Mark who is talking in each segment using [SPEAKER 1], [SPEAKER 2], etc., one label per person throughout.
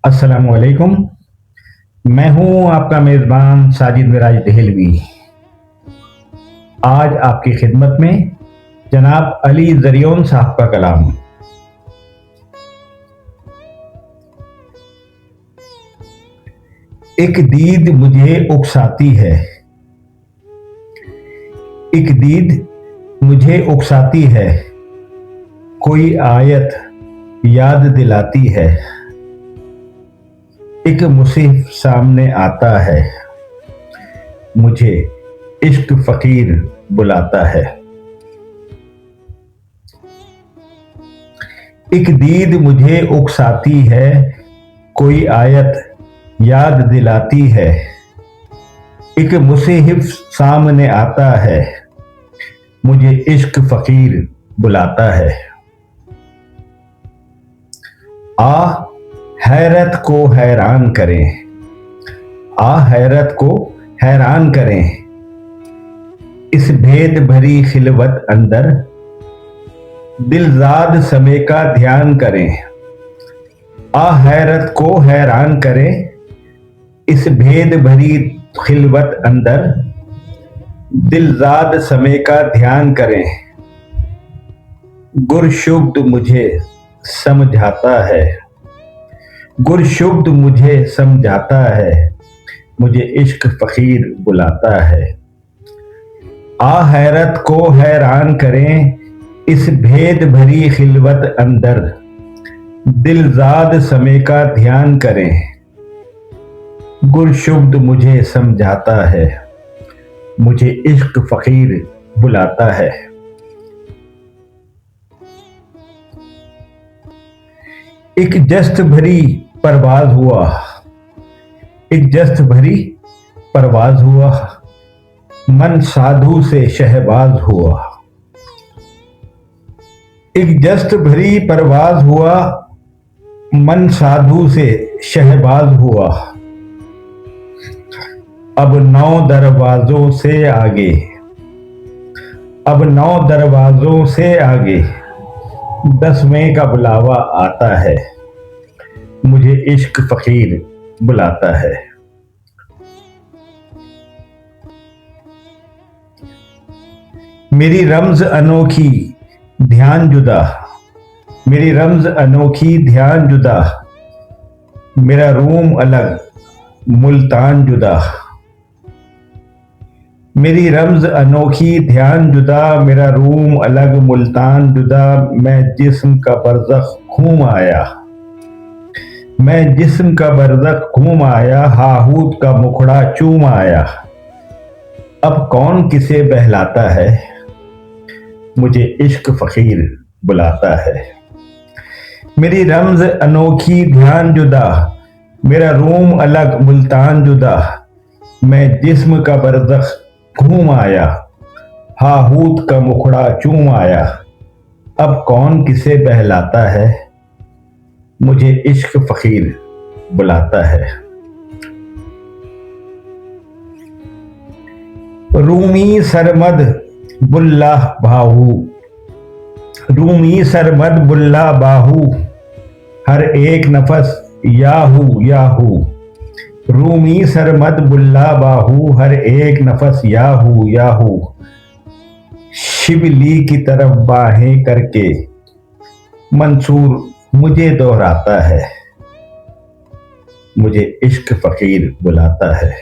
[SPEAKER 1] अस्सलाम वालेकुम। मैं हूं आपका मेज़बान साजिद मिराज दहलवी। आज आपकी खिदमत में जनाब अली ज़रियोन साहब का कलाम। एक दीद मुझे उकसाती है, एक दीद मुझे उकसाती है, कोई आयत याद दिलाती है। एक मुसीफ सामने आता है, मुझे इश्क फकीर बुलाता है। एक दीद मुझे उकसाती है, कोई आयत याद दिलाती है। एक मुसीफ सामने आता है, मुझे इश्क फकीर बुलाता है। हैरत को हैरान करें, हैरत को हैरान करें, इस भेद भरी खिलवत अंदर दिलजाद समय का ध्यान करें। हैरत को हैरान करें, इस भेद भरी खिलवत अंदर दिलजाद समय का ध्यान करें। गुरशुब्द मुझे समझाता है, गुरशुब्द मुझे समझाता है, मुझे इश्क फकीर बुलाता है। हैरत को हैरान करें, इस भेद भरी खिलवत अंदर दिलजाद समय का ध्यान करें। गुरशुब्द मुझे समझाता है, मुझे इश्क फकीर बुलाता है। एक जस्त भरी परवाज हुआ, एक जस्त भरी परवाज हुआ, मन साधु से शहबाज हुआ। एक जस्त भरी परवाज हुआ, मन साधु से शहबाज हुआ। अब 9 दरवाजों से आगे, अब 9 दरवाजों से आगे 10वें का बुलावा आता है, मुझे इश्क फकीर बुलाता है। मेरी रमज अनोखी ध्यान जुदा, मेरी रमज अनोखी ध्यान जुदा, मेरा रूम अलग मुल्तान जुदा। मेरी रमज अनोखी ध्यान जुदा, मेरा रूम अलग मुल्तान जुदा। मैं जिस्म का बरज़ख घूम आया, मैं जिस्म का बरज़ख घूम आया, हाहूत का मुखड़ा चूम आया। अब कौन किसे बहलाता है, मुझे इश्क फकीर बुलाता है। मेरी रमज अनोखी ध्यान जुदा, मेरा रूम अलग मुल्तान जुदा। मैं जिस्म का बरज़ख घूम आया, हाहूत का मुखड़ा चूम आया। अब कौन किसे बहलाता है, मुझे इश्क फकीर बुलाता है। रूमी सरमद बुल्ला बाहू, रूमी सरमद बुल्ला बाहू, हर एक नफस याहू याहू। रूमी सरमद बुल्ला बाहू, हर एक नफस याहू याहू। शिबली की तरफ बाहें करके मंसूर मुझे दोहराता है, मुझे इश्क फकीर बुलाता है।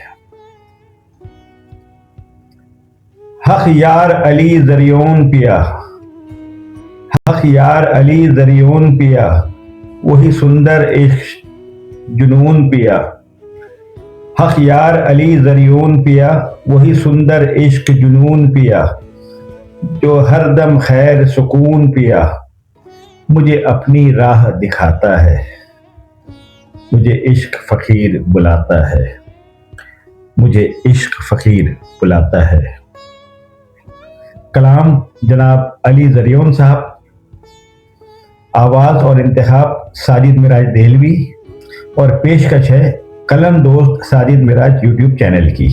[SPEAKER 1] हक यार अली ज़रियोन पिया, हक यार अली ज़रियोन पिया, वही सुंदर इश्क जुनून पिया। हक यार अली ज़रियोन पिया, वही सुंदर इश्क जुनून पिया, जो हरदम खैर सुकून पिया। मुझे अपनी राह दिखाता है, मुझे इश्क फकीर बुलाता है, मुझे इश्क फकीर बुलाता है। कलाम जनाब अली ज़रियोन साहब, आवाज़ और इंतखाब साजिद मिराज दहलवी, और पेशकश है कलम दोस्त साजिद मिराज यूट्यूब चैनल की।